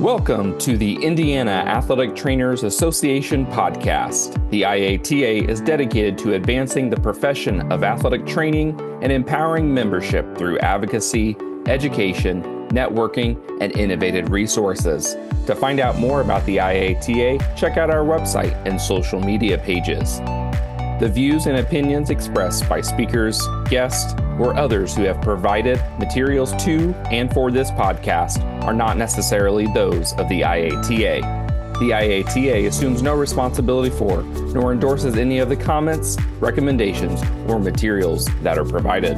Welcome to the Indiana Athletic Trainers Association podcast. The IATA is dedicated to advancing the profession of athletic training and empowering membership through advocacy, education, networking, and innovative resources. To find out more about the IATA, check out our website and social media pages. The views and opinions expressed by speakers, guests, or others who have provided materials to and for this podcast are not necessarily those of the IATA. The IATA assumes no responsibility for, nor endorses any of the comments, recommendations, or materials that are provided.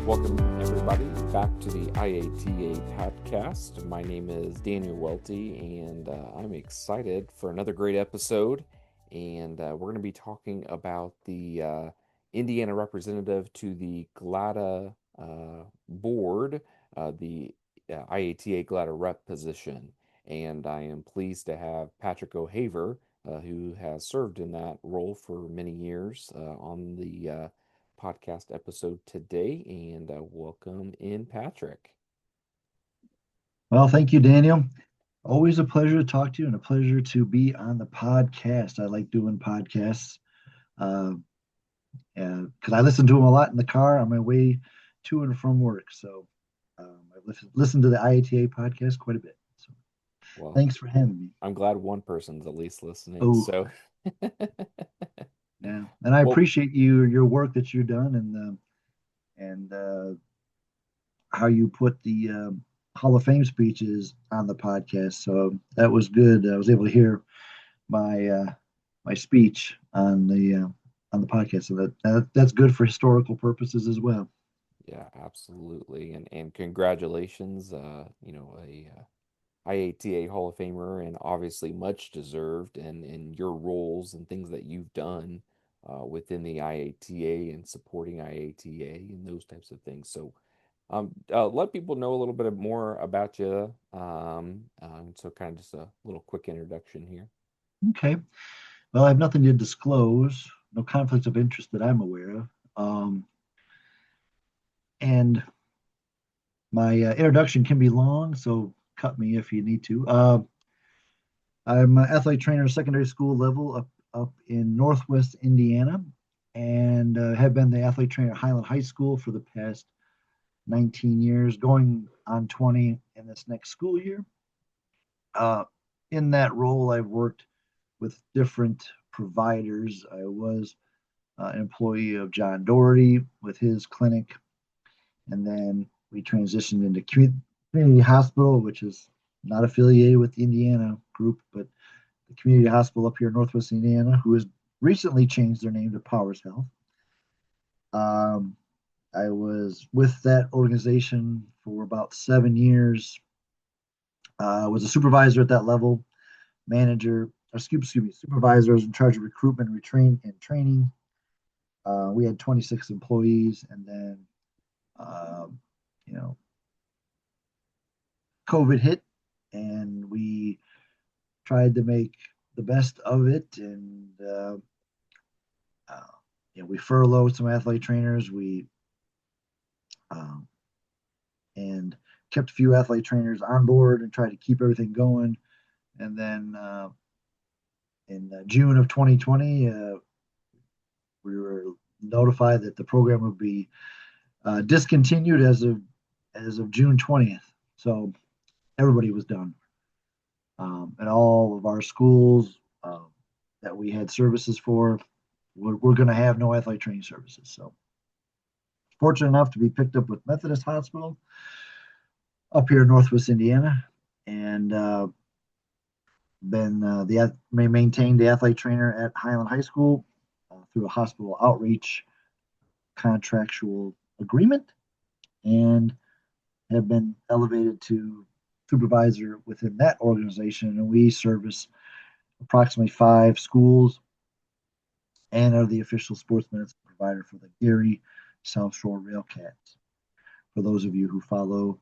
Welcome, everybody, back to the IATA podcast. My name is Daniel Welty, and I'm excited for another great episode. And we're going to be talking about the Indiana representative to the GLATA board, the IATA GLATA Rep position. And I am pleased to have Patrick Ohaver, who has served in that role for many years, on the podcast episode today. And welcome in, Patrick. Well, thank you, Daniel. Always a pleasure to talk to you and a pleasure to be on the podcast. I like doing podcasts because I listen to them a lot in the car on my way to and from work. So I've listened to the IATA podcast quite a bit. So Well, thanks for having me. I'm glad one person's at least listening. Oh, So yeah, and I well, appreciate your work that you've done and how you put the Hall of Fame speeches on the podcast. So that was good. I was able to hear my my speech on the podcast. So that's good for historical purposes as well. yeah, absolutely. And congratulations, a IATA Hall of Famer, and obviously much deserved in your roles and things that you've done within the IATA and supporting IATA and those types of things. So let people know a little bit more about you. So kind of just a little quick introduction here. Okay. Well, I have nothing to disclose, no conflicts of interest that I'm aware of. And my introduction can be long, so cut me if you need to. I'm an athlete trainer, secondary school level up in Northwest Indiana, and have been the athlete trainer at Highland High School for the past 19 years, going on 20 in this next school year. In that role, I've worked with different providers. I was an employee of John Doherty with his clinic, and then we transitioned into community hospital, which is not affiliated with the Indiana group, but the community hospital up here in Northwest Indiana, who has recently changed their name to Powers Health. I was with that organization for about 7 years. I was a supervisor at that level, manager, excuse me, supervisor. I was in charge of recruitment, and training. We had 26 employees, and then, COVID hit, and we tried to make the best of it. And we furloughed some athlete trainers. We and kept a few athlete trainers on board and tried to keep everything going. And then in June of 2020, we were notified that the program would be discontinued as of June 20th. So everybody was done. And all of our schools that we had services for, we're going to have no athlete training services. So fortunate enough to be picked up with Methodist Hospital up here in Northwest Indiana, and maintained the athlete trainer at Highland High School through a hospital outreach contractual agreement, and have been elevated to supervisor within that organization. And we service approximately 5 schools and are the official sports medicine provider for the Gary South Shore Railcats, for those of you who follow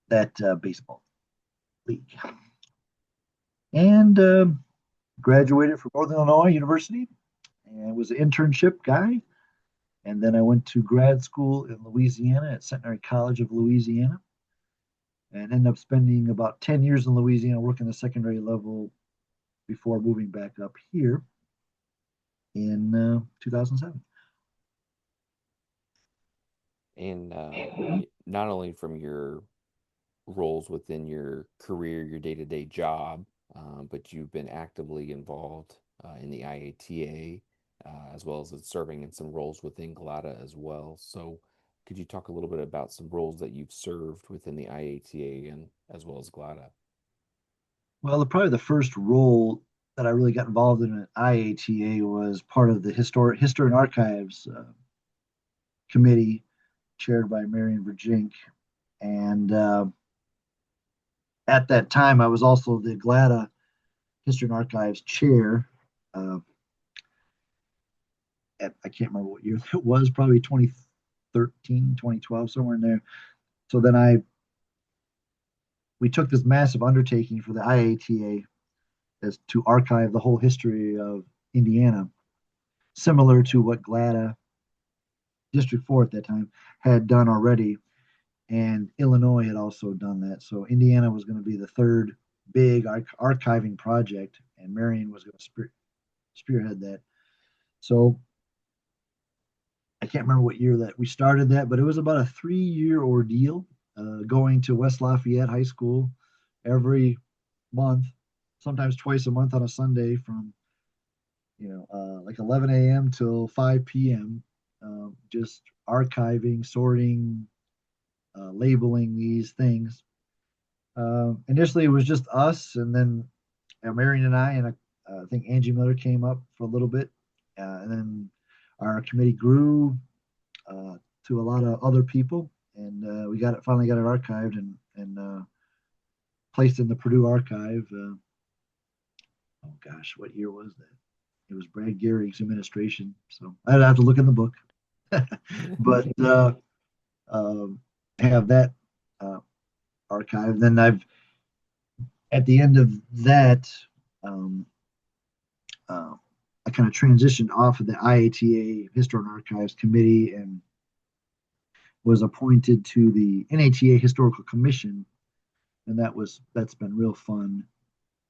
that baseball league. And graduated from Northern Illinois University and was an internship guy. And then I went to grad school in Louisiana at Centenary College of Louisiana and ended up spending about 10 years in Louisiana working the secondary level before moving back up here in 2007. And not only from your roles within your career, your day-to-day job, but you've been actively involved in the IATA, as well as in serving in some roles within GLATA as well. So, could you talk a little bit about some roles that you've served within the IATA and as well as GLATA? Well, probably the first role that I really got involved in at IATA was part of the History and Archives committee chaired by Marion Virgink. And at that time, I was also the GLATA History and Archives chair. Uh, I can't remember what year it was, probably 2013, 2012, somewhere in there. So then we took this massive undertaking for the IATA as to archive the whole history of Indiana, similar to what GLATA District 4 at that time had done already. And Illinois had also done that. So Indiana was going to be the third big archiving project, and Marion was going to spearhead that. So I can't remember what year that we started that, but it was about a 3 year ordeal, going to West Lafayette High School every month, sometimes twice a month on a Sunday from like 11 a.m. till 5 p.m. Just archiving, sorting, labeling these things. Initially, it was just us, and then Marion and I think Angie Miller came up for a little bit, and then our committee grew uh, to a lot of other people, and we finally got it archived and placed in the Purdue archive. Oh gosh, what year was that? It was Brad Gehrig's administration, so I'd have to look in the book, but um, have that uh, archived. Then I've at the end of that, um, uh, I kind of transitioned off of the IATA History and Archives Committee and was appointed to the NATA Historical Commission, and that's been real fun.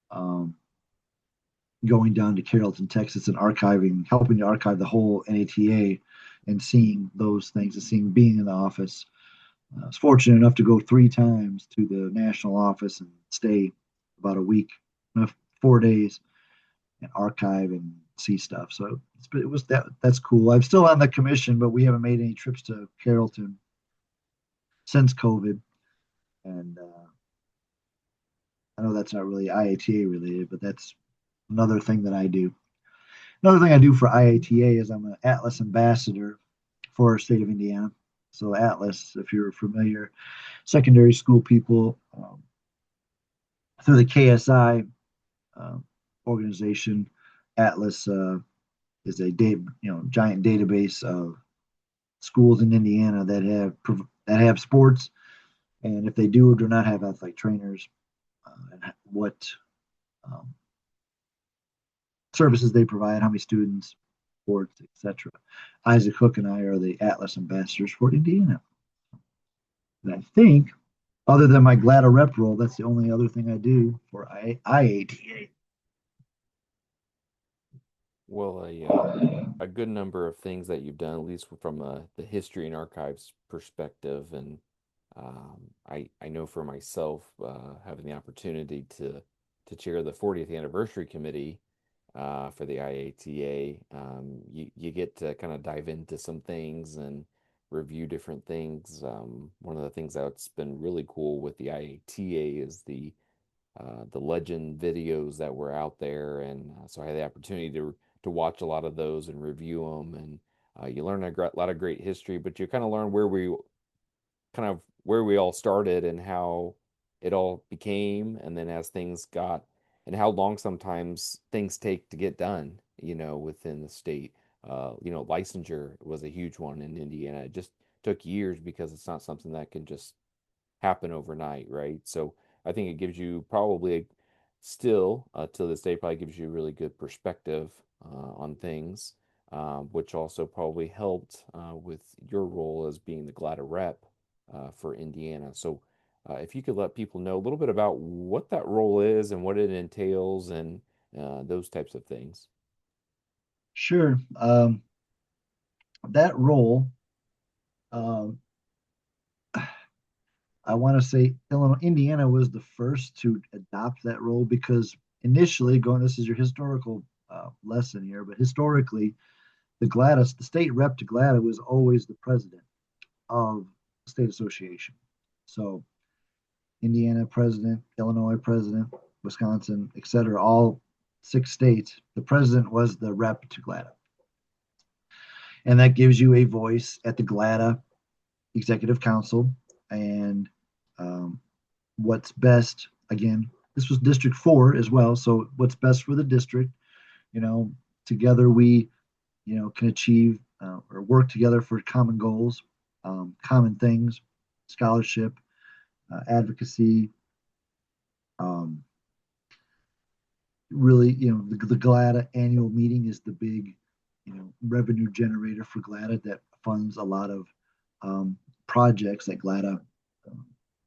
Um, Going down to Carrollton, Texas, and helping to archive the whole NATA, and seeing those things, and seeing being in the office. I was fortunate enough to go 3 times to the national office and stay about a week, 4 days, and archive and see stuff. So it was that's cool. I'm still on the commission, but we haven't made any trips to Carrollton since COVID. And I know that's not really IATA related, but that's another thing that I do. Another thing I do for IATA is I'm an Atlas ambassador for our state of Indiana. So Atlas, if you're familiar, secondary school people, through the KSI uh, organization, Atlas is a giant database of schools in Indiana that have sports, and if they do or do not have athletic trainers, and what um, services they provide, how many students, sports, etc. Isaac Hook and I are the Atlas ambassadors for Indiana. And I think, other than my GLATA Rep role, that's the only other thing I do for IATA. Well, a good number of things that you've done, at least from the history and archives perspective, and I know for myself, having the opportunity to chair the 40th anniversary committee for the IATA, you get to kind of dive into some things and review different things. One of the things that's been really cool with the IATA is the legend videos that were out there, and so I had the opportunity to watch a lot of those and review them, and you learn lot of great history, but you kind of learn where we all started and how it all became, and then as things got, and how long sometimes things take to get done, within the state. Licensure was a huge one in Indiana. It just took years because it's not something that can just happen overnight, right? So I think it gives you probably still to this day probably gives you a really good perspective on things. which also probably helped with your role as being the GLATA rep for Indiana. So, if you could let people know a little bit about what that role is and what it entails and those types of things. Sure. That role, um, I want to say Indiana was the first to adopt that role because initially, this is your historical lesson here, but historically, the state rep to GLATA was always the president of the state association. So Indiana president, Illinois president, Wisconsin, et cetera, all 6 states, the president was the rep to GLATA. And that gives you a voice at the GLATA Executive Council. And um, what's best, again, this was District 4 as well. So what's best for the district, you know, together we, can achieve or work together for common goals, common things, scholarship, advocacy, um, really, the GLATA annual meeting is the big, revenue generator for GLATA that funds a lot of um, projects that GLATA um,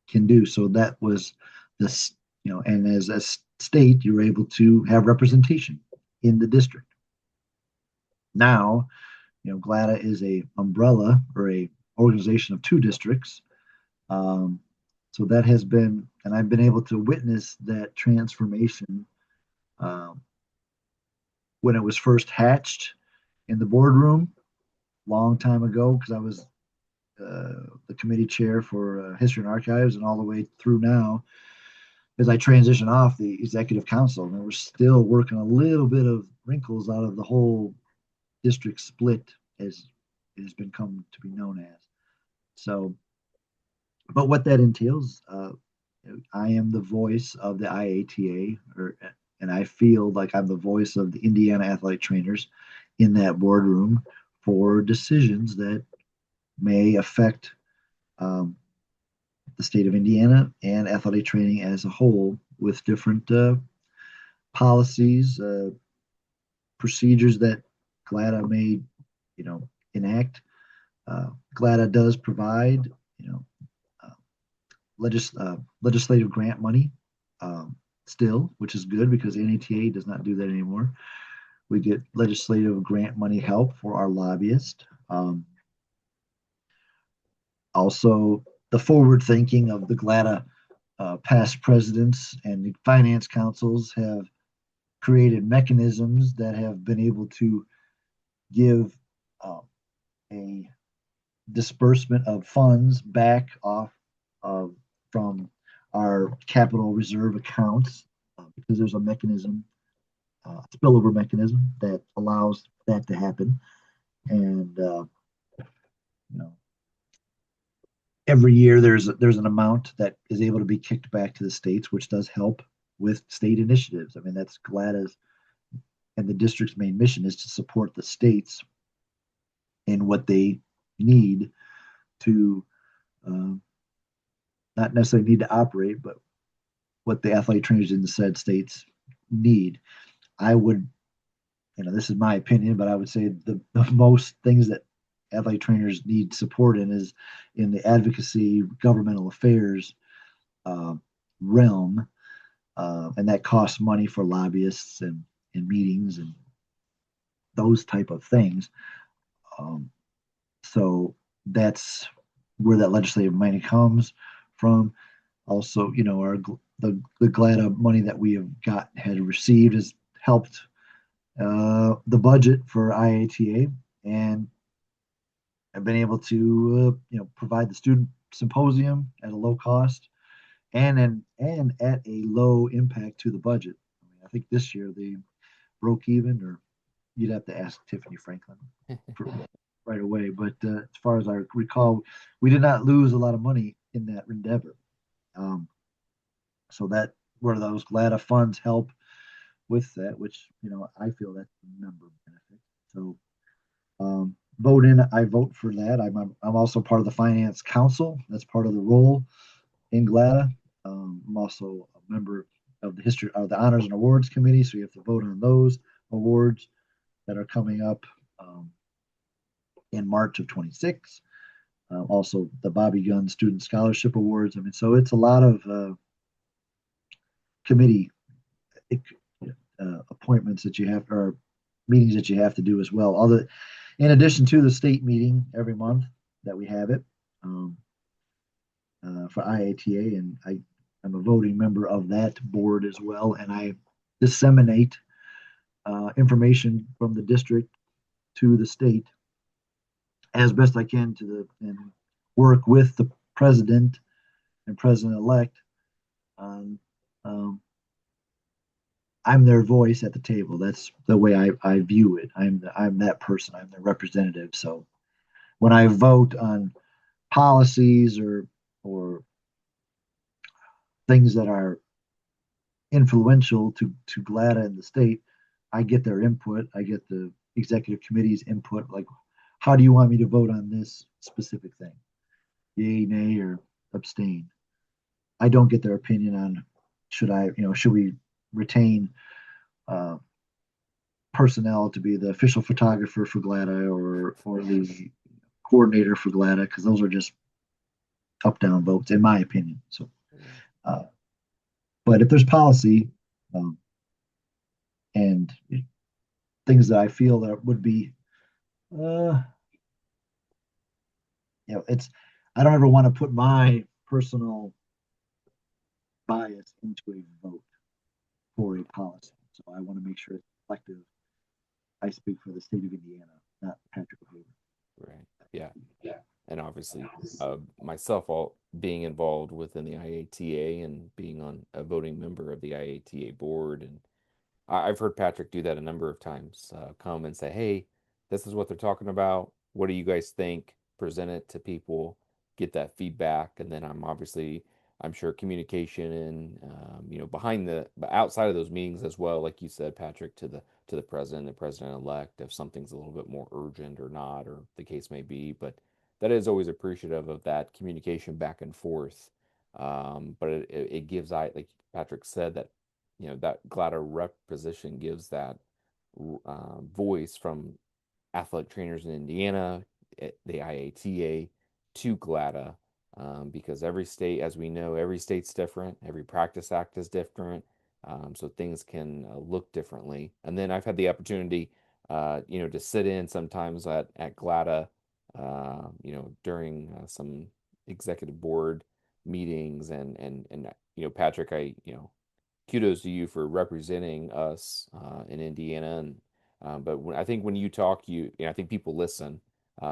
can do. So that was this, and as a state, you're able to have representation in the district. Now, GLATA is a umbrella or a organization of 2 districts. Um, so that has been, and I've been able to witness that transformation um, when it was first hatched in the boardroom long time ago because I was the committee chair for history and archives and all the way through now as I transition off the executive council. And we're still working a little bit of wrinkles out of the whole district split as it has been come to be known as. So, but what that entails, I am the voice of the IATA, and I feel like I'm the voice of the Indiana athletic trainers in that boardroom for decisions that may affect the state of Indiana and athletic training as a whole with different policies, procedures that GLATA may, enact. GLATA does provide, uh, legislative grant money still, which is good because NATA does not do that anymore. We get legislative grant money help for our lobbyists. Also, the forward thinking of the GLATA past presidents and the finance councils have created mechanisms that have been able to give a disbursement of funds back off from our capital reserve accounts because there's a mechanism, spillover mechanism that allows that to happen. And you know, every year there's an amount that is able to be kicked back to the states, which does help with state initiatives. I mean, that's GLATA's and the district's main mission is to support the states in what they need to not necessarily need to operate, but what the athletic trainers in the said states need. I would, this is my opinion, but I would say the most things that athletic trainers need support in is in the advocacy, governmental affairs uh, realm, and that costs money for lobbyists and meetings and those type of things. Um, so that's where that legislative money comes from. Also, the GLATA money that we have got had received has helped the budget for IATA, and I've been able to provide the student symposium at a low cost and at a low impact to the budget. I think this year they broke even, or you'd have to ask Tiffany Franklin for, right away. But as far as I recall, we did not lose a lot of money in that endeavor. So that where those GLATA funds help with that, which I feel that's a member benefit. So vote in, I vote for that. I'm also part of the finance council. That's part of the role in GLATA. I'm also a member of the history of the honors and awards committee, so you have to vote on those awards that are coming up um, in March of 26. Also, the Bobby Gunn Student Scholarship Awards. I mean, so it's a lot of committee appointments that you have, or meetings that you have to do as well. In addition to the state meeting every month that we have it for IATA, and I'm a voting member of that board as well, and I disseminate information from the district to the state as best I can and work with the president and president-elect on. I'm their voice at the table. That's the way I view it. I'm that person. I'm their representative. So when I vote on policies or things that are influential to GLATA and the state, I get their input. I get the executive committee's input. Like, how do you want me to vote on this specific thing? Yay, nay, or abstain. I don't get their opinion on should we retain personnel to be the official photographer for GLATA or the coordinator for GLATA, because those are just up down votes in my opinion. So, uh, but if there's policy um, and things that I feel that would be, it's I don't ever want to put my personal bias into a vote for a policy. So I want to make sure it's reflective. I speak for the state of Indiana, not Patrick Ohaver. Right. Yeah. Yeah. And obviously, myself all being involved within the IATA and being on a voting member of the IATA board, and I've heard Patrick do that a number of times. Come and say, "Hey, this is what they're talking about. What do you guys think?" Present it to people, get that feedback, and then I'm sure communication and behind but outside of those meetings as well, like you said, Patrick, to the president elect, if something's a little bit more urgent or not, or the case may be. But that is always appreciative of that communication back and forth. But it gives like Patrick said, that that GLATA rep position gives that voice from athletic trainers in Indiana, the IATA, to GLATA, because every state, as we know, every state's different. Every practice act is different, so things can look differently. And then I've had the opportunity, to sit in sometimes at GLATA, during some executive board meetings, and Patrick, kudos to you for representing us in Indiana. And but I think when you talk, I think people listen,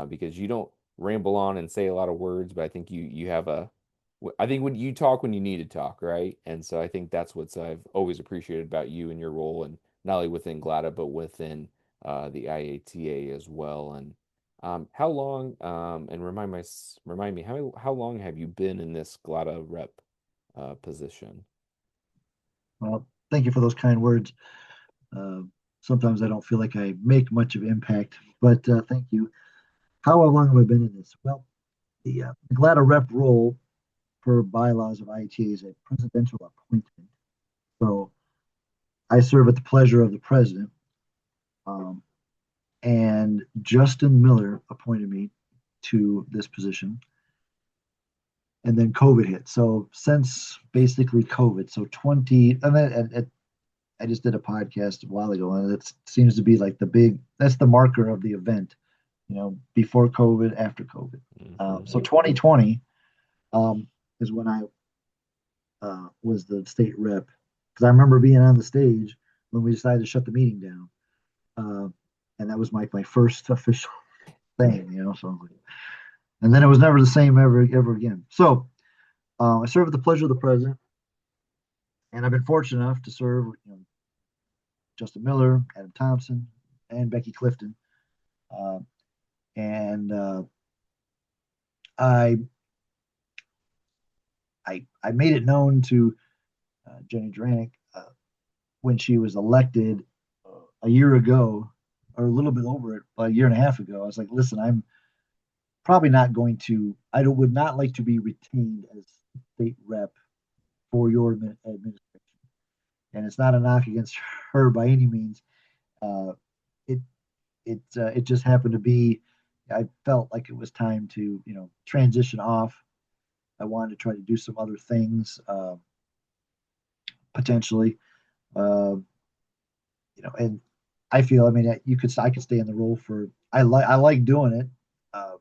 because you don't ramble on and say a lot of words, but I think you have I think when you talk when you need to talk, right? And so I think that's what I've always appreciated about you and your role, and not only within GLATA but within the IATA as well. And how long? And remind me, how long have you been in this GLATA rep position? Well, thank you for those kind words. Uh, Sometimes I don't feel like I make much of impact, but thank you. How long have I been in this? Well, the GLATA rep role per bylaws of IET is a presidential appointment. So I serve at the pleasure of the president. Um, and Justin Miller appointed me to this position. And then COVID hit. So since basically COVID, so 20, and then I just did a podcast a while ago, and it seems to be like that's the marker of the event, before COVID, after COVID. Mm-hmm. So 2020 is when I was the state rep, because I remember being on the stage when we decided to shut the meeting down, and that was my first official thing, So, and then it was never the same ever again. So I serve at the pleasure of the president, and I've been fortunate enough to serve, Justin Miller, Adam Thompson, and Becky Clifton, and I I made it known to Jenny Dranick when she was elected a year ago, or a little bit over it, a year and a half ago. I was like, listen, I'm probably not going to. Would not like to be retained as state rep for your administration, and it's not a knock against her by any means. It it just happened to be. I felt like it was time to transition off. I wanted to try to do some other things potentially. Uh, and I feel, I mean, I could stay in the role for. I like doing it, uh,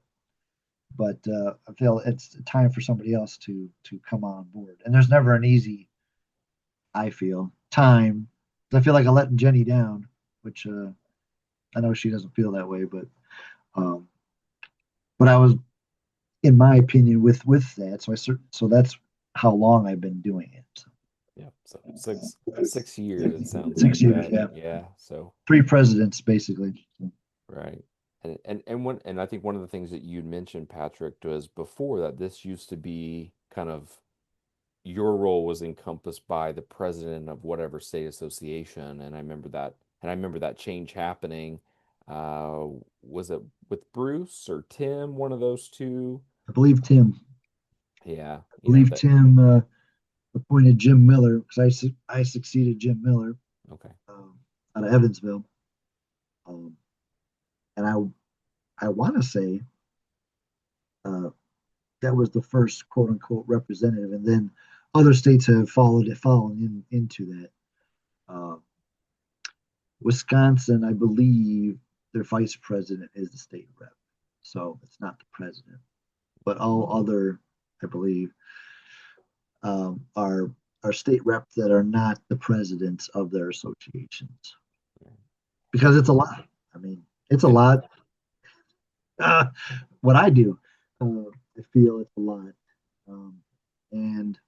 but I feel it's time for somebody else to come on board. And there's never an easy. I feel time. I feel like I'm letting Jenny down, which I know she doesn't feel that way, um, but I was, in my opinion, with that. So that's how long I've been doing it. So Yeah, so 6 years it sounds 6 years, that. yeah. Yeah, so Three presidents, basically. So, right. And I think one of the things that you'd mentioned, Patrick, was before that this used to be kind of your role was encompassed by the president of whatever state association, and I remember that change happening. Uh, was it with Bruce or Tim, one of those two? I believe Tim. Yeah, I believe Tim appointed Jim Miller because I succeeded Jim Miller okay. um, out of Evansville, um, and I want to say uh, that was the first quote unquote representative, and then other states have fallen into that. Uh, Wisconsin, I believe their vice president is the state rep, so it's not the president, but all other, I believe, are state reps that are not the presidents of their associations because And it's a lot. I mean, it's a and lot. Uh, what I do, I feel it's a lot, um, and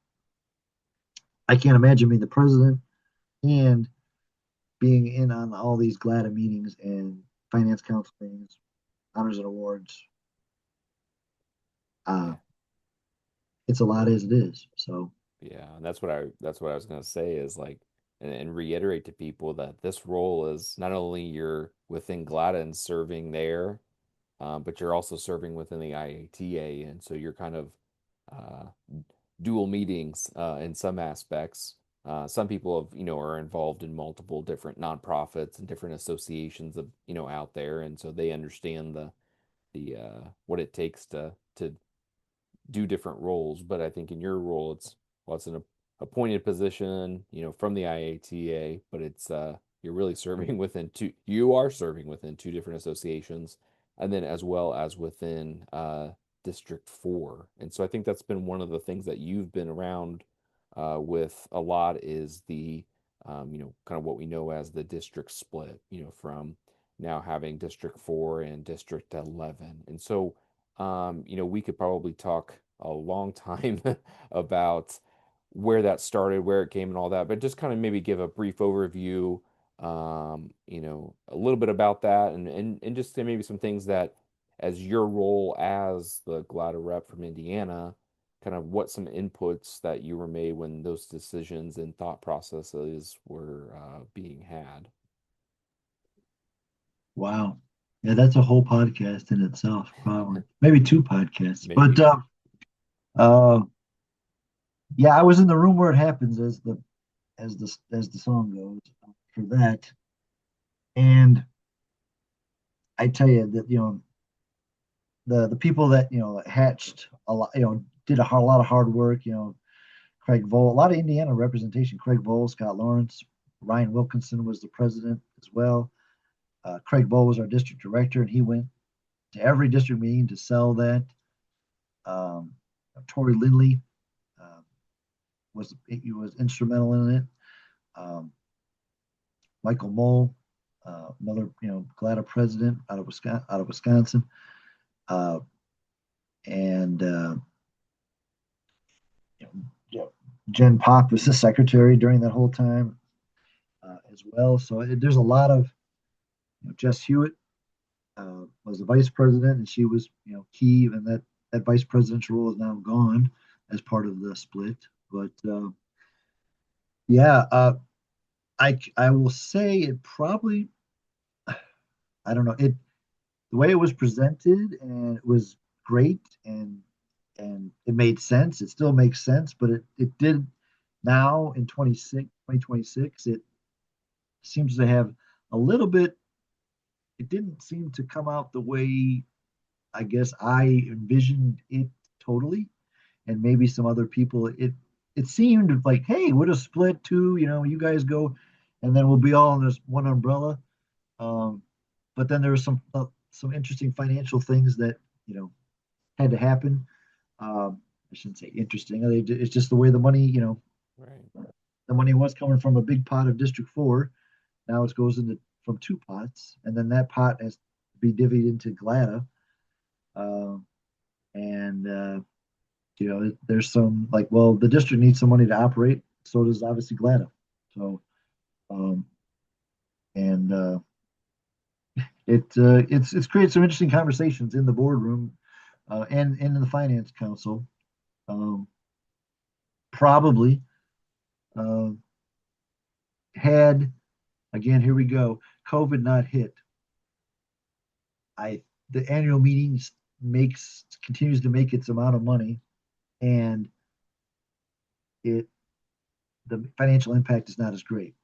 I can't imagine being the president and being in on all these GLATA meetings and finance council meetings, honors and awards. Uh, yeah, it's a lot as it is. So yeah, and that's what I was gonna say is like and reiterate to people that this role is not only you're within GLATA and serving there, but you're also serving within the IATA, and so you're kind of uh, dual meetings in some aspects. Some people have, are involved in multiple different nonprofits and different associations of, out there, and so they understand the what it takes to do different roles. But I think in your role, it's an appointed position, from the IATA, but you're really serving within you are serving within two different associations, and then as well as within District 4. And so I think that's been one of the things that you've been around with a lot is the kind of what we know as the district split, from now having District 4 and District 11. And so we could probably talk a long time about where that started, where it came, and all that, but just kind of maybe give a brief overview, a little bit about that, and just say maybe some things that, as your role as the GLATA rep from Indiana, kind of what some inputs that you were made when those decisions and thought processes were being had. wow, yeah, that's a whole podcast in itself, probably maybe two podcasts. But Maybe. uh, yeah, I was in the room where it happens, as the song goes for that, and I tell you that the people that hatched a lot, did lot of hard work. Craig Vole, a lot of Indiana representation. Craig Vole, Scott Lawrence, Ryan Wilkinson was the president as well. Craig Vole was our district director, and he went to every district meeting to sell that. Um, Tori Lindley uh, he was instrumental in it. Um, Michael Mole, another GLATA president out of Wisconsin, uh, and you know, Jen Pop was the secretary during that whole time as well. So there's a lot of Jess Hewitt was the vice president, and she was key, and that vice presidential role is now gone as part of the split. But yeah, I will say it probably, I don't know, the way it was presented, and it was great, and it made sense. It still makes sense, but it did now in 2026 it seems to have a little bit it didn't seem to come out the way I guess I envisioned it totally, and maybe some other people. It seemed like, hey, we'll just split two. You guys go, and then we'll be all in this one umbrella. Um, but then there were some interesting financial things that had to happen. I shouldn't say interesting. It's just the way the money, Right. the money was coming from a big pot of District 4. Now it goes into from two pots, and then that pot has to be divvied into GLATA. Uh, and there's some like, well, the district needs some money to operate, so does obviously GLATA. So, um, and it's created some interesting conversations in the boardroom, and in the finance council. Um, Probably uh, had again, here we go. COVID not hit, I the annual meetings makes continues to make its amount of money, and it the financial impact is not as great.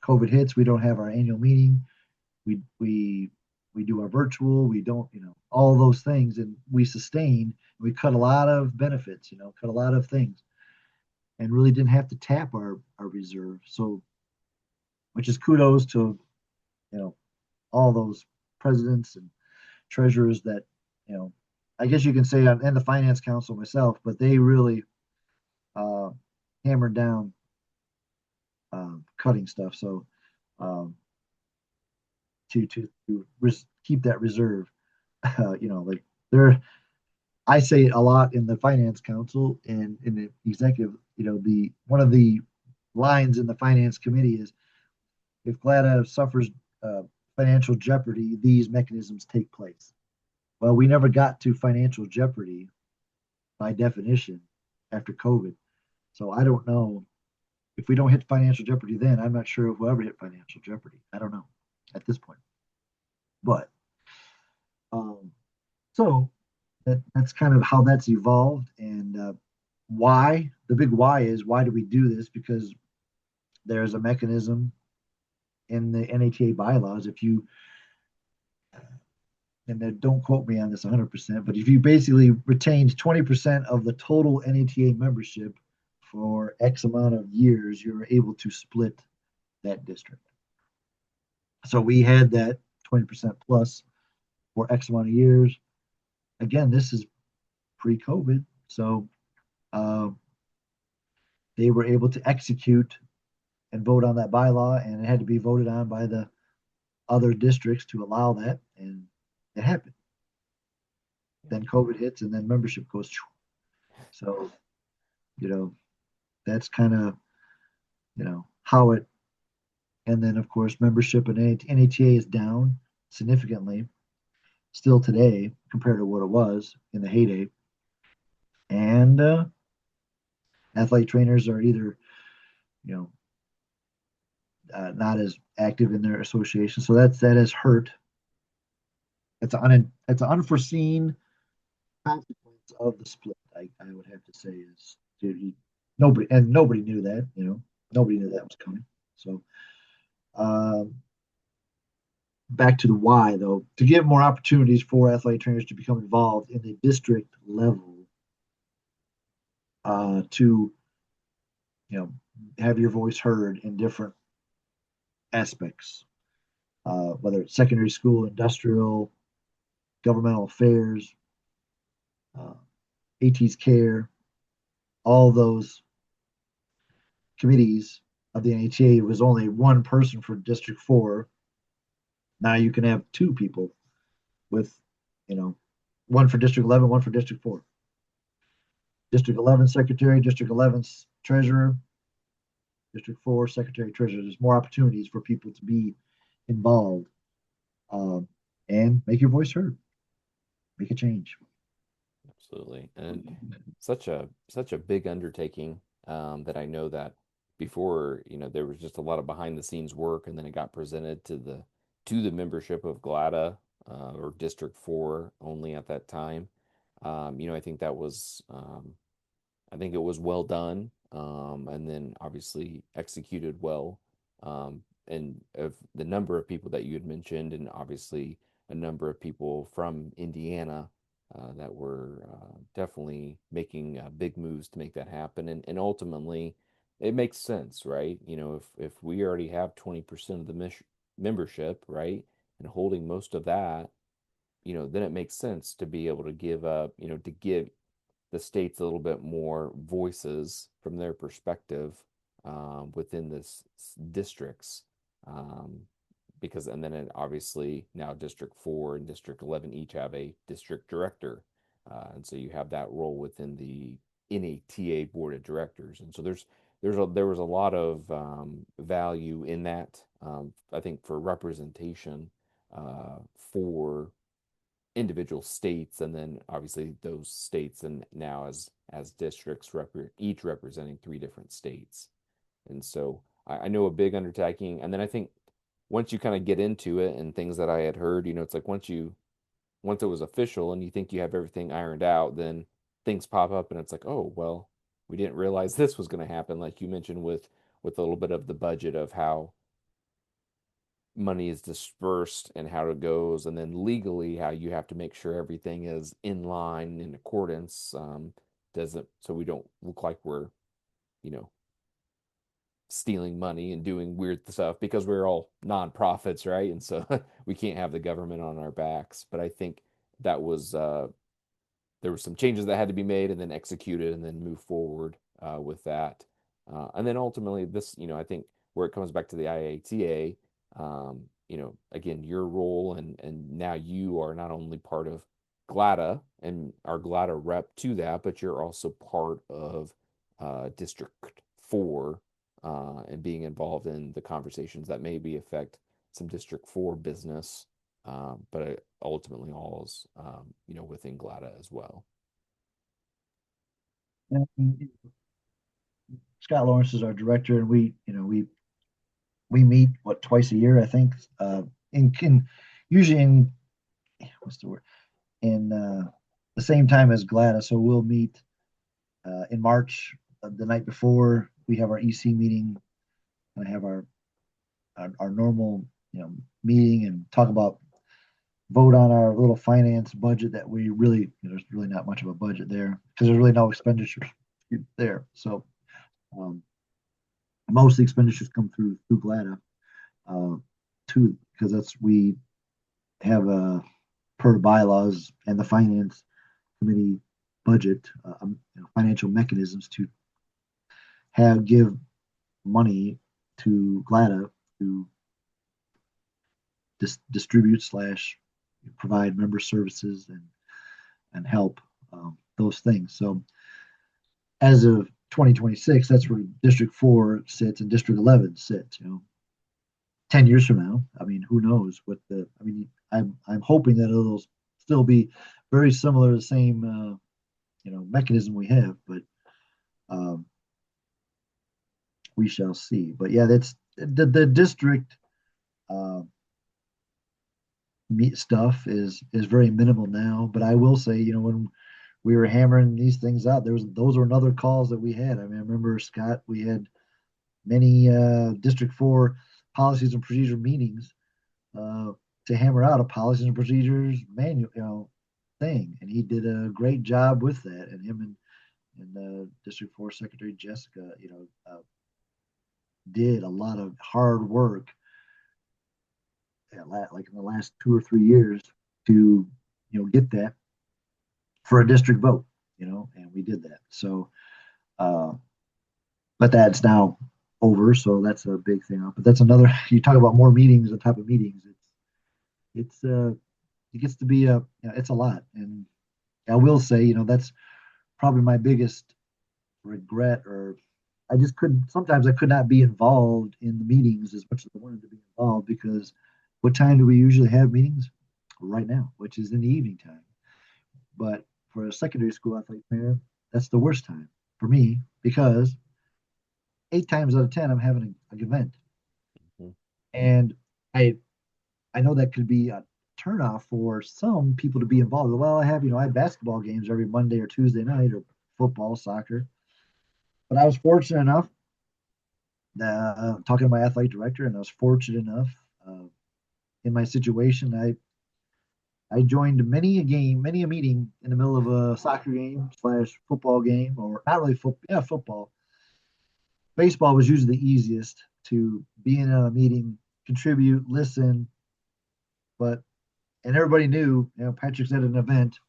COVID hits, we don't have our annual meeting. We do our virtual. We don't, all those things, and we sustain. We cut a lot of benefits, cut a lot of things, and really didn't have to tap our reserve. So, which is kudos to you know all those presidents and treasurers that you know. I guess you can say, and the finance council myself, but they really uh, hammered down cutting stuff. So um, to keep that reserve, like there, I say a lot in the finance council and in the executive. The one of the lines in the finance committee is, if GLATA suffers uh, financial jeopardy, these mechanisms take place. Well, we never got to financial jeopardy by definition after COVID. So I don't know if we don't hit financial jeopardy then. I'm not sure if we'll ever hit financial jeopardy. I don't know at this point. But um, so that's kind of how that's evolved, and why the big why is, why do we do this? Because there's a mechanism in the NATA bylaws. If you, and then don't quote me on this 100%, but if you basically retained 20% of the total NATA membership for X amount of years, you're able to split that district. So we had that 20% plus for X amount of years. Again, this is pre-COVID, so uh, they were able to execute and vote on that bylaw, and it had to be voted on by the other districts to allow that, and it happened. Then COVID hits, and then membership goes. So you know that's kind of how it. And then of course membership in NATA is down significantly still today compared to what it was in the heyday. And athletic trainers are either you know not as active in their association, so that has hurt. It's an unforeseen consequence of the split. I would have to say is, dude, nobody knew that. Nobody knew that was coming. So um, back to the why, though, to give more opportunities for athletic trainers to become involved in the district level, to have your voice heard in different aspects, whether it's secondary school, industrial, governmental affairs, uh, AT's care, all those committees of the NHA. Was only one person for District 4. Now you can have two people with, you know, one for District 11, one for District 4. District 11 secretary, District 11 treasurer, District 4 secretary treasurer. There's more opportunities for people to be involved, um, and make your voice heard, make a change. Absolutely. And such a big undertaking, that I know that before, there was just a lot of behind the scenes work, and then it got presented to the membership of GLATA, or District 4 only at that time. I think that was, I think it was well done, and then obviously executed well. and of the number of people that you had mentioned, and obviously a number of people from Indiana that were definitely making big moves to make that happen. And ultimately, it makes sense, right? If we already have 20% of the membership, right, and holding most of that, then it makes sense to be able to give up, to give the states a little bit more voices from their perspective within this districts. Um, because, and then obviously now District 4 and District 11 each have a district director. And so you have that role within the NATA board of directors. And so there was a lot of value in that, I think, for representation for individual states, and then obviously those states, and now as districts each representing three different states. And so I know a big undertaking, and then I think once you kind of get into it and things that I had heard, it's like once it was official and you think you have everything ironed out, then things pop up and it's like, oh well, we didn't realize this was going to happen, like you mentioned with a little bit of the budget of how money is dispersed and how it goes, and then legally how you have to make sure everything is in line in accordance. Doesn't so we don't look like we're you know stealing money and doing weird stuff because we're all nonprofits, right? And so we can't have the government on our backs. But I think that was there were some changes that had to be made and then executed and then move forward with that. And then ultimately, this, I think where it comes back to the IATA, again, your role, and now you are not only part of GLATA and our GLATA rep to that, but you're also part of District 4 and being involved in the conversations that maybe affect some District 4 business, but ultimately all is, within GLATA as well. And Scott Lawrence is our director, and we meet twice a year, I think. In usually in what's the word in the same time as GLATA, so we'll meet in March. The night before we have our EC meeting, and I have our normal meeting and talk about vote on our little finance budget that we really there's really not much of a budget there because there's really no expenditures there. So um, most of the expenditures come through GLATA uh, too, because that's we have per bylaws and the finance committee budget financial mechanisms to give money to GLATA to distribute slash provide member services and help those things. So as of 2026, that's where District 4 sits and District 11 sits. 10 years from now, I mean, who knows what I'm hoping that it'll still be very similar, the same, mechanism we have, but um, we shall see. But yeah, that's the district uh, stuff is very minimal now. But I will say, when we were hammering these things out, those were another calls that we had. I mean, I remember Scott, we had many District 4 policies and procedure meetings to hammer out a policies and procedures manual, thing, and he did a great job with that. And him and District 4 Secretary Jessica, did a lot of hard work, like in the last 2 or 3 years, to get that for a district vote, and we did that. So, uh, but that's now over, so that's a big thing. But that's another. You talk about more meetings on top of meetings. It gets to be it's a lot, and I will say, that's probably my biggest regret, or I just couldn't. Sometimes I could not be involved in the meetings as much as I wanted to be involved because what time do we usually have meetings? Right now, which is in the evening time. But for a secondary school athlete trainer, that's the worst time for me because 8 times out of 10 I'm having an event, Mhm. and I I know that could be a turnoff for some people to be involved. Well, I have basketball games every Monday or Tuesday night, or football, soccer. But I was fortunate enough talking to my athletic director, and I was fortunate enough in my situation. I joined many a meeting in the middle of a soccer game slash football game, or not really football. Yeah, football. Baseball was usually the easiest to be in a meeting, contribute, listen, but and everybody knew, Patrick's at an event,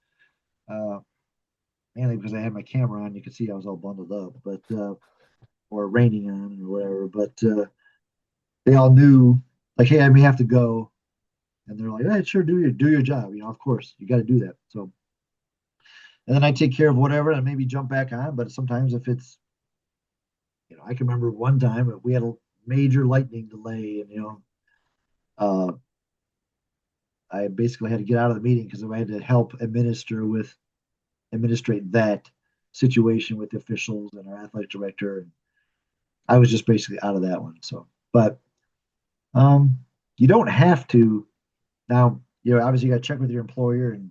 uh, mainly because I had my camera on. You could see I was all bundled up, but or raining on or whatever. But they all knew, like, hey, I may have to go, and they're like, hey, sure, do your job. Of course, you got to do that. So, and then I take care of whatever, and maybe jump back on. But sometimes if it's, I can remember one time we had a major lightning delay, and uh, I basically had to get out of the meeting because I had to help administrate that situation with the officials and our athletic director. And I was just basically out of that one. So, but um, you don't have to now. Obviously, you got to check with your employer and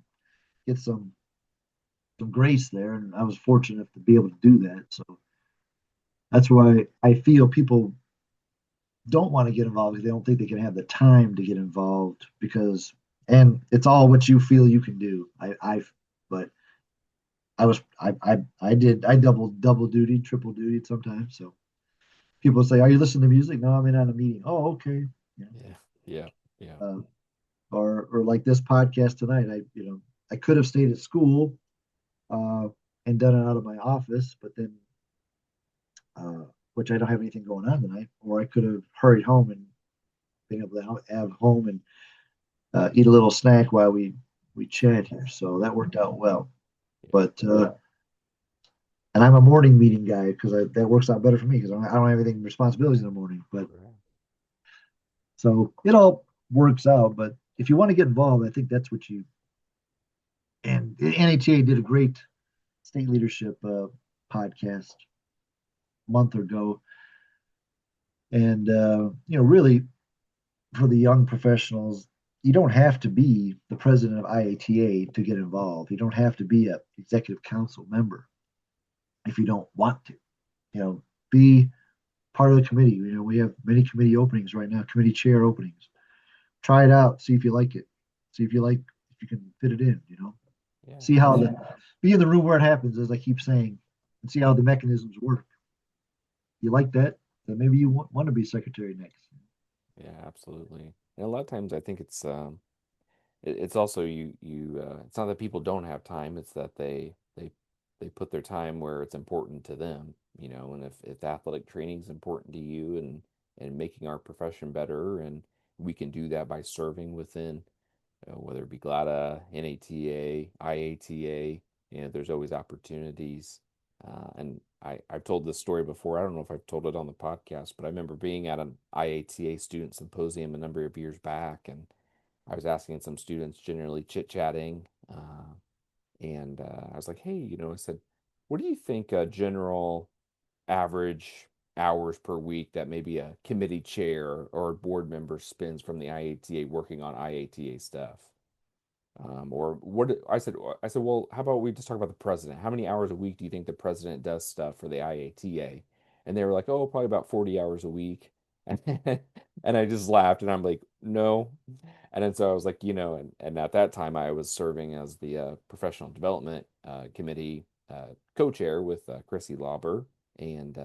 get some grace there. And I was fortunate to be able to do that. So that's why I feel people don't want to get involved because they don't think they can have the time to get involved and it's all what you feel you can do. But I double duty, triple duty sometimes. So people say, "Are you listening to music?" No, I'm in on a meeting. Oh, okay. Yeah. Yeah, yeah, yeah, Uh, or like this podcast tonight. I could have stayed at school uh, and done it out of my office, but then uh, which I don't have anything going on tonight, or I could have hurried home and been able to have home and eat a little snack while we chat here. So that worked out well. yeah. But and I'm a morning meeting guy because that works out better for me because I don't have anything responsibilities in the morning. But Right. so it all works out. But if you want to get involved, I think that's what you and NATA did a great state leadership podcast a month ago, and really for the young professionals, you don't have to be the president of IATA to get involved. You don't have to be a executive council member if you don't want to. Be part of the committee. We have many committee openings right now, committee chair openings. Try it out, see if you like it, see if you can fit it in. Yeah, See how be in the room where it happens, as I keep saying, and see how the mechanisms work. You like that? Then maybe you want to be secretary next. yeah, absolutely. And a lot of times I think it's also it's not that people don't have time, it's that they put their time where it's important to them, and if athletic training is important to you and making our profession better, and we can do that by serving within, whether it be GLATA, NATA, IATA, there's always opportunities. And I've told this story before. I don't know if I've told it on the podcast, but I remember being at an IATA student symposium a number of years back, and I was asking some students, generally chit-chatting, and I was like, "Hey, I said, what do you think a general average hours per week that maybe a committee chair or a board member spends from the IATA working on IATA stuff?" Or what I said, well, how about we just talk about the president? How many hours a week do you think the president does stuff for the IATA? And they were like, oh, probably about 40 hours a week. And and I just laughed and I'm like, no. And then so I was like, and at that time I was serving as the professional development committee co-chair with Chrissy Lauber. And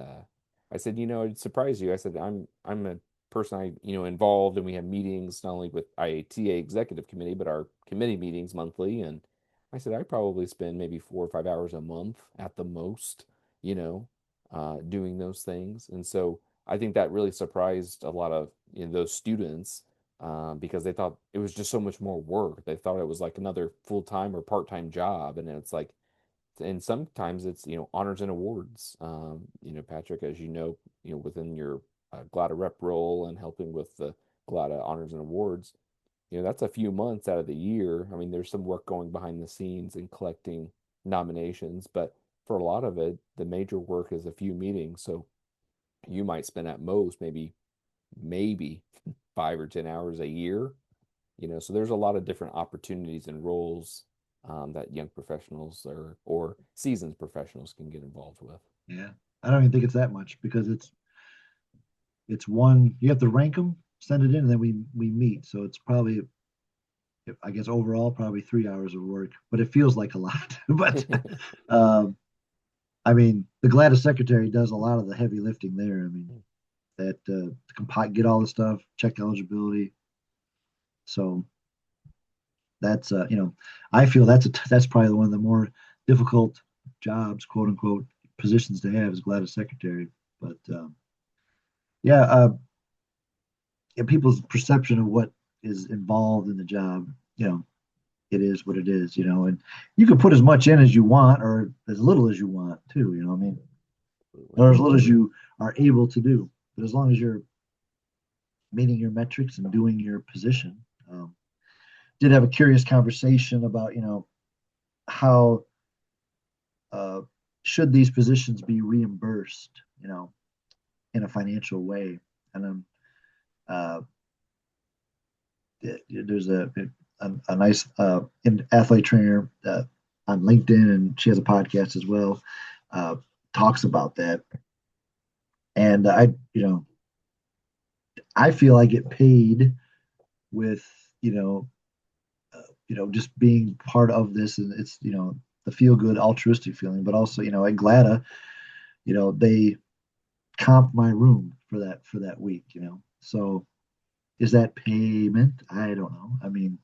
I said, it'd surprise you. I said, I'm a person involved, and we have meetings not only with IATA executive committee but our committee meetings monthly. And I said I probably spend maybe 4 or 5 hours a month at the most, you know doing those things. And so I think that really surprised a lot of those students, because they thought it was just so much more work. They thought it was like another full-time or part-time job, and it's like, and sometimes it's honors and awards. Patrick, as within your GLATA rep role and helping with the GLATA honors and awards, that's a few months out of the year. I mean, there's some work going behind the scenes and collecting nominations, but for a lot of it, the major work is a few meetings. So you might spend at most maybe 5 or 10 hours a year. So there's a lot of different opportunities and roles, that young professionals or seasoned professionals can get involved with. Yeah, I don't even think it's that much because it's one, you have to rank them, send it in, and then we meet. So it's probably, I guess overall probably 3 hours of work, but it feels like a lot. But um, I mean, the GLATA secretary does a lot of the heavy lifting there. I mean, that get all the stuff, check eligibility. So that's I feel that's probably one of the more difficult jobs, quote unquote, positions to have, is GLATA secretary. But yeah, people's perception of what is involved in the job, it is what it is, and you can put as much in as you want or as little as you want too, I mean, or as little as you are able to do. But as long as you're meeting your metrics and doing your position, did have a curious conversation about, how uh, should these positions be reimbursed, in a financial way. And then uh, there's a nice athlete trainer on LinkedIn, and she has a podcast as well. Uh, Talks about that, and I feel I get paid with you know just being part of this, and it's the feel good altruistic feeling, but also at GLATA, they comp my room for that week, so is that payment? I don't know. I mean,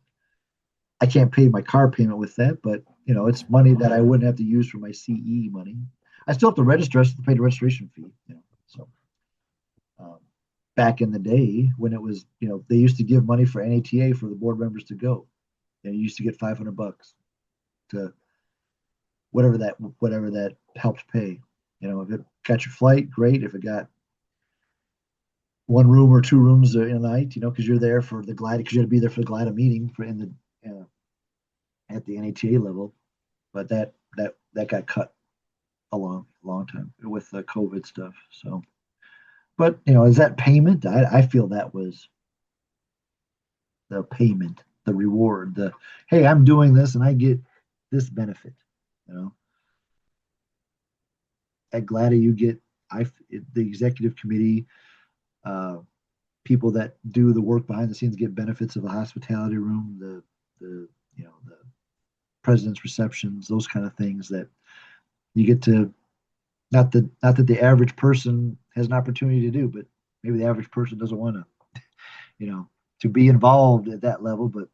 I can't pay my car payment with that, but it's money that I wouldn't have to use for my CE money. I still have to register. I still have to pay the registration fee. So um, back in the day when it was, they used to give money for NATA for the board members to go. You used to get $500 to whatever that helped pay. If it got your flight, great. If it got one room or two rooms a night, because you're there for the GLATA, because you had to be there for the GLATA meeting for in the at the NATA level, but that got cut a long time with the COVID stuff. So, but is that payment? I feel that was the payment, the reward, the hey, I'm doing this and I get this benefit. You know, at GLATA you get the executive committee, uh, people that do the work behind the scenes get benefits of a hospitality room, the the president's receptions, those kind of things that you get to, not that the average person has an opportunity to do, but maybe the average person doesn't want to, you know, to be involved at that level. But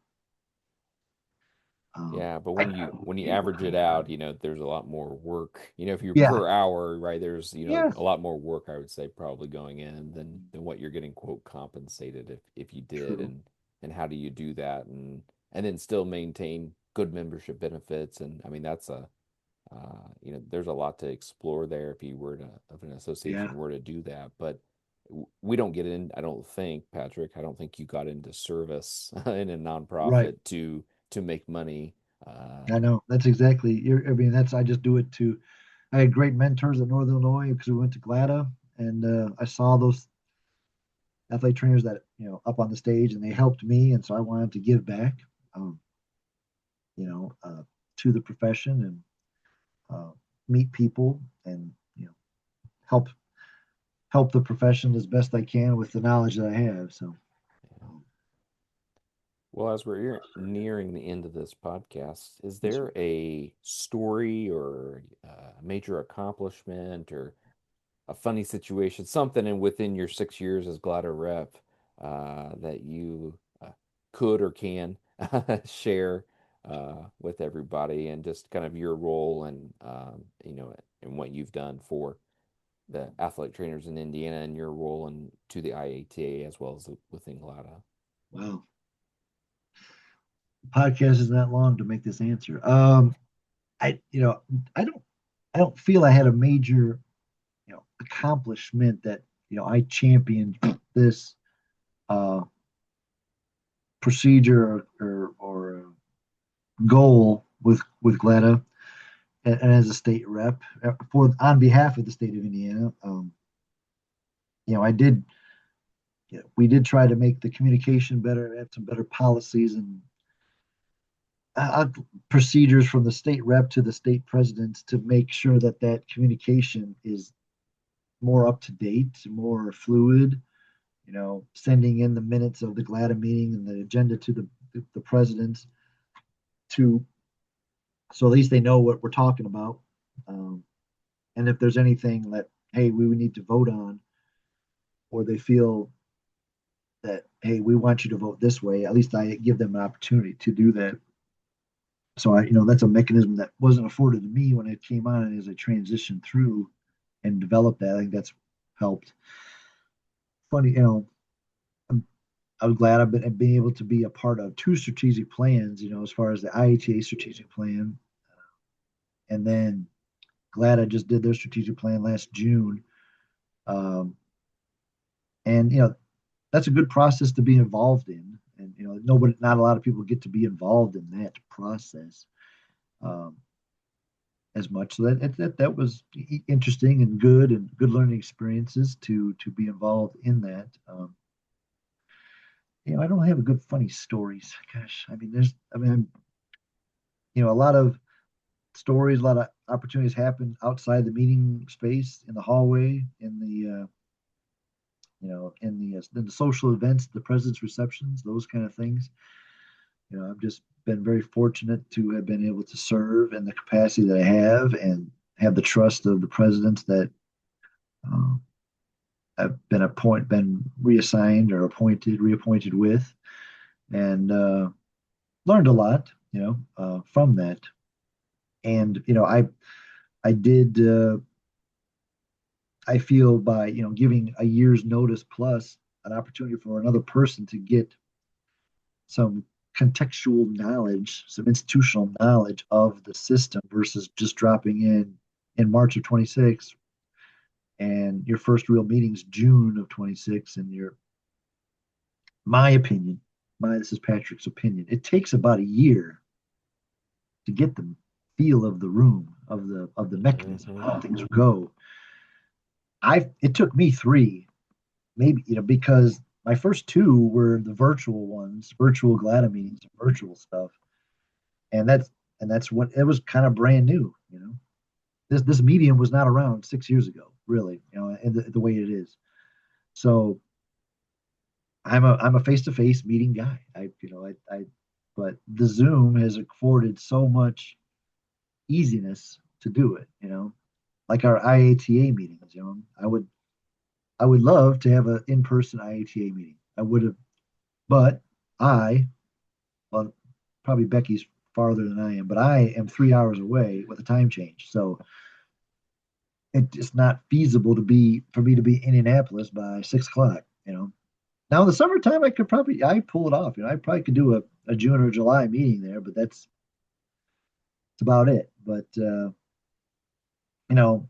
Yeah, but I, when you average it out, there's a lot more work. If you're yeah, per hour, right, there's, yeah, a lot more work, I would say, probably going in than what you're getting, quote, compensated if you did. true, And how do you do that and then still maintain good membership benefits? And I mean, that's there's a lot to explore there if you were to, if an yeah, association were to do that. But we don't get in, I don't think, Patrick, I don't think you got into service in a right. nonprofit to make money. I know that's exactly. I mean, that's I just do it to. I had great mentors at Northern Illinois because we went to GLATA, and I saw those athlete trainers that up on the stage, and they helped me, and so I wanted to give back, um, you know, uh, to the profession and meet people and help help the profession as best I can with the knowledge that I have. So, Yeah. um, Well, as we're nearing the end of this podcast, is yes, sir. there a story or a major accomplishment or a funny situation, something in within your 6 years as GLATA rep that you could or can share with everybody, and just kind of your role and and what you've done for the athletic trainers in Indiana and your role and to the IATA as well as within GLATA. Wow, the podcast is not long to make this answer. I I don't I don't feel I had a major accomplishment that I championed this uh, procedure or goal with GLATA and as a state rep for on behalf of the state of Indiana. I did. We did try to make the communication better, have some better policies and uh, procedures from the state rep to the state presidents to make sure that that communication is more up to date, more fluid. sending in the minutes of the GLATA meeting and the agenda to the presidents to, so at least they know what we're talking about. Um, and if there's anything that, hey, we would need to vote on, or they feel that, hey, we want you to vote this way, at least I give them an opportunity to do that. So that's a mechanism that wasn't afforded to me when it came on, and as I transitioned through and developed that, I think that's helped. Funny, I was glad I've been able to be a part of two strategic plans, as far as the IATA strategic plan. And then glad I just did their strategic plan last June. Um, and, that's a good process to be involved in. And, not a lot of people get to be involved in that process um, as much. So that was interesting and good learning experiences to be involved in that. I don't have a good funny stories. Gosh, I mean, a lot of stories, a lot of opportunities happen outside the meeting space, in the hallway, in the social events, the president's receptions, those kind of things. I've just been very fortunate to have been able to serve in the capacity that I have and have the trust of the presidents that uh, I've been reassigned or reappointed with, and learned a lot, from that. And I did. I feel by giving a year's notice plus an opportunity for another person to get some contextual knowledge, some institutional knowledge of the system versus just dropping in March of 26, and your first real meeting's June of 26, and my opinion, this is Patrick's opinion, it takes about a year to get the feel of the room, of the mechanism, how things go. It took me three, maybe, because my first two were the virtual ones, virtual GLATA meetings, virtual stuff, and that's what it was, kind of brand new. This medium was not around 6 years ago, really, and the way it is. So I'm a face to face meeting guy. But the Zoom has afforded so much easiness to do it. Like our IATA meetings. I would love to have an in person IATA meeting. I would have, but well, probably Becky's farther than I am, but I am 3 hours away with a time change. So it's not feasible for me to be in Indianapolis by 6 o'clock. Now in the summertime, I pull it off. I probably could do a June or July meeting there, but that's about it. But you know,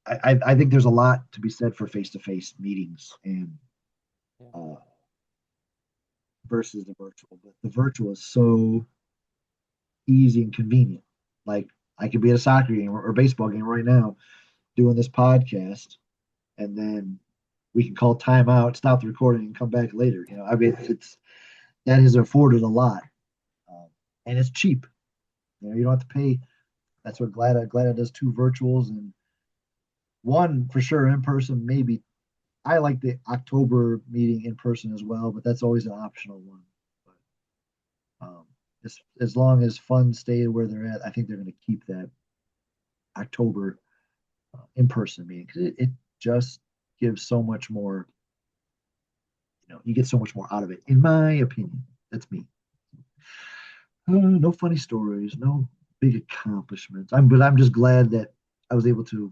I think there's a lot to be said for face to face meetings and uh, versus the virtual. But the virtual is so easy and convenient. Like I could be at a soccer game or baseball game right now doing this podcast, and then we can call timeout, stop the recording, and come back later. I mean, that has afforded a lot, and it's cheap. You don't have to pay. That's what GLATA does, two virtuals and one for sure in person. Maybe I like the October meeting in person as well, but that's always an optional one. But as long as funds stay where they're at, I think they're going to keep that October in person meeting because it just gives so much more. You get so much more out of it, in my opinion. That's me. No funny stories, no big accomplishments. But I'm just glad that I was able to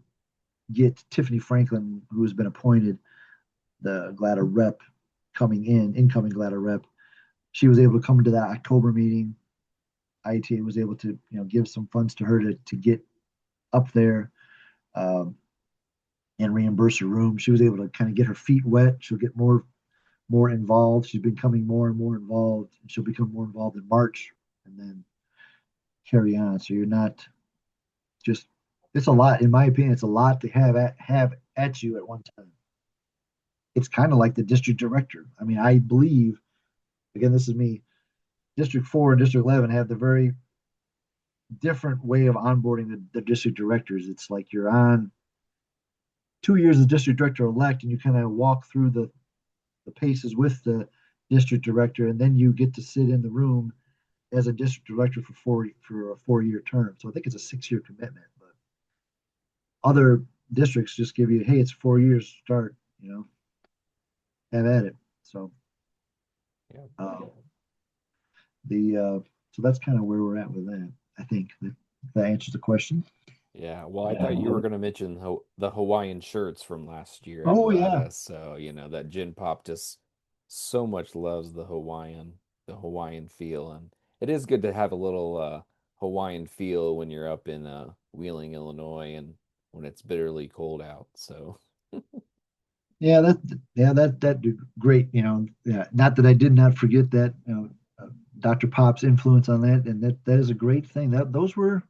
get Tiffany Franklin, who has been appointed the GLATA Rep, incoming GLATA Rep. She was able to come to that October meeting. IATA was able to, give some funds to her to get up there and reimburse her room. She was able to kind of get her feet wet. She'll get more involved. She's becoming more and more involved, and she'll become more involved in March, and then carry on. So you're not just. It's a lot, in my opinion. It's a lot to have at you at one time. It's kind of like the district director. I mean, I believe, again, this is me. District 4 and District 11 have the very different way of onboarding the district directors. It's like you're on 2 years as district director elect, and you kind of walk through the paces with the district director, and then you get to sit in the room as a district director for a 4 year term. So I think it's a 6 year commitment. But other districts just give you, hey, it's 4 years, start, have at it. So Yeah. uh, the so that's kind of where we're at with that. I think that answers the question. Yeah, well, I thought you were going to mention the Hawaiian shirts from last year at Oh yeah, GLATA. So, that Gen Pop just so much loves the Hawaiian feel. And it is good to have a little Hawaiian feel when you're up in Wheeling, Illinois, and when it's bitterly cold out. So, that great. Yeah. Not that I did not forget that. Dr. Pop's influence on that, and that is a great thing. That those were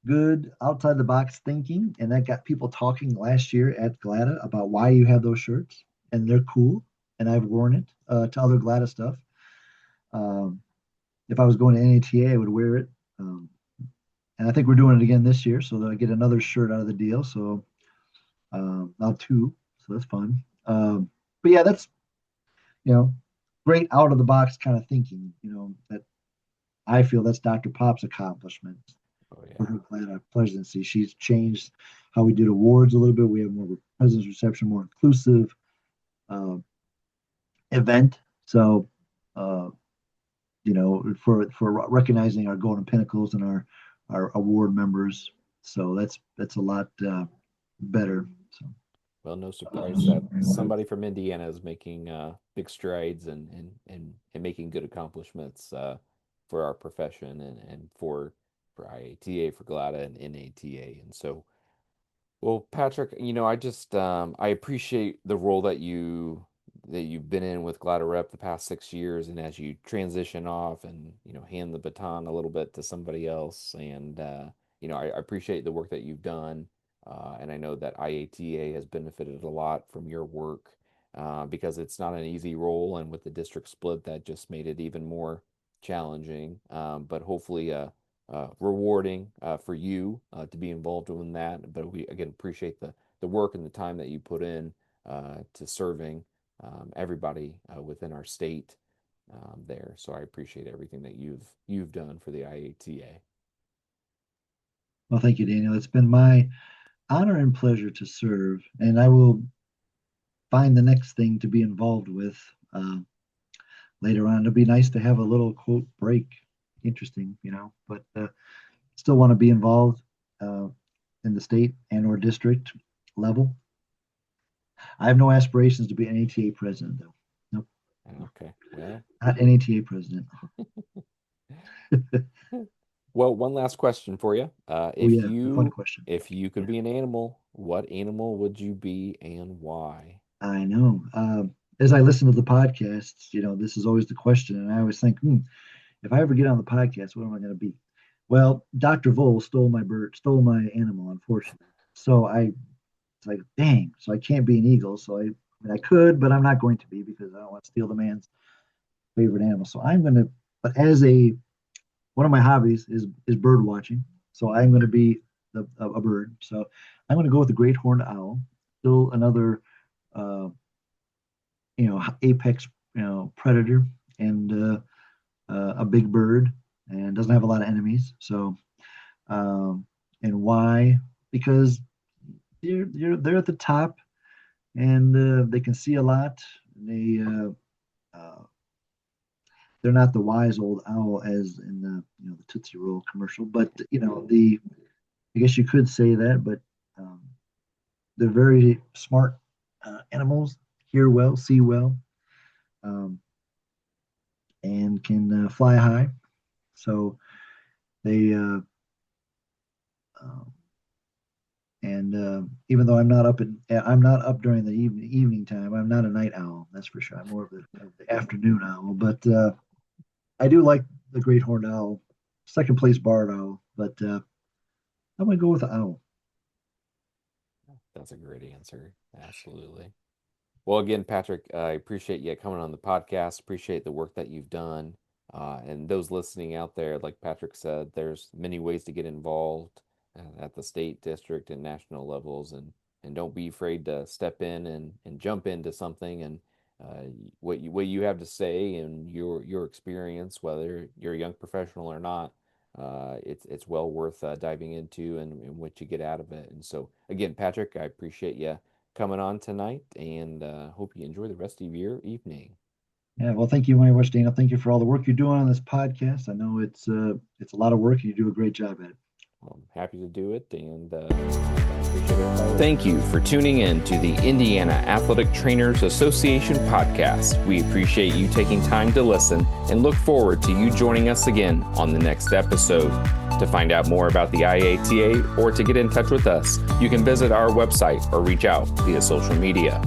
good outside the box thinking, and that got people talking last year at GLATA about why you have those shirts, and they're cool, and I've worn it to other GLATA stuff. Um, if I was going to NATA, I would wear it, and I think we're doing it again this year, so that I get another shirt out of the deal. So now two, so that's fun. But yeah, that's you know great out of the box kind of thinking. That I feel that's Dr. Pop's accomplishment oh for yeah. her Atlanta presidency. She's changed how we did awards a little bit. We have more of a president's reception, more inclusive uh, event. So, uh, for recognizing our golden pinnacles and our award members. So that's a lot better. So, Well, no surprise that somebody from Indiana is making big strides and making good accomplishments for our profession and for IATA, for GLATA, and NATA. And so, well, Patrick, I appreciate the role that you've been in with GLATA Rep the past 6 years, and as you transition off and hand the baton a little bit to somebody else, and I appreciate the work that you've done, and I know that IATA has benefited a lot from your work because it's not an easy role, and with the district split, that just made it even more challenging. But hopefully, rewarding for you to be involved in that. But we again appreciate the work and the time that you put in to serving everybody within our state there. So I appreciate everything that you've done for the IATA. well, thank you, Daniel. It's been my honor and pleasure to serve, and I will find the next thing to be involved with uh, later on. It'll be nice to have a little quote break. Interesting, but still want to be involved uh, in the state and or district level. I have no aspirations to be an ATA president, though. Nope, Okay, well, not an ATA president. well, one last question for you. Oh If yeah, the fun you question. if you could Yeah, be an animal, what animal would you be and why? I know. As I listen to the podcasts, this is always the question, and I always think, if I ever get on the podcast, what am I going to be? Well, Dr. Vole stole my animal, unfortunately. So it's like, dang. So I can't be an eagle. So I could, but I'm not going to be because I don't want to steal the man's favorite animal. So I'm going to, but one of my hobbies is bird watching. So I'm going to be a bird. So I'm going to go with the great horned owl. Still another, uh, apex, predator and a big bird and doesn't have a lot of enemies. So, and why? Because they're at the top and they can see a lot. They're not the wise old owl as in the Tootsie Roll commercial, but the I guess you could say that, but um, they're very smart animals, hear well, see well, um, and can fly high. So they uh, and even though I'm not up during the evening time. I'm not a night owl, that's for sure. I'm more of the afternoon owl, but I do like the great horned owl, second place barred owl, but I'm gonna go with the owl. That's a great answer. Absolutely. Well, again, Patrick, I appreciate you coming on the podcast. Appreciate the work that you've done. And those listening out there, like Patrick said, there's many ways to get involved at the state, district, and national levels. And don't be afraid to step in and jump into something and what you have to say and your experience, whether you're a young professional or not. It's well worth diving into and what you get out of it. And so again, Patrick, I appreciate you coming on tonight, and hope you enjoy the rest of your evening. Yeah, well, thank you very much, Dana. Thank you for all the work you're doing on this podcast. I know it's a lot of work, and you do a great job at it. Well, I'm happy to do it, and I appreciate it. Thank you for tuning in to the Indiana Athletic Trainers Association podcast. We appreciate you taking time to listen and look forward to you joining us again on the next episode. To find out more about the IATA or to get in touch with us, you can visit our website or reach out via social media.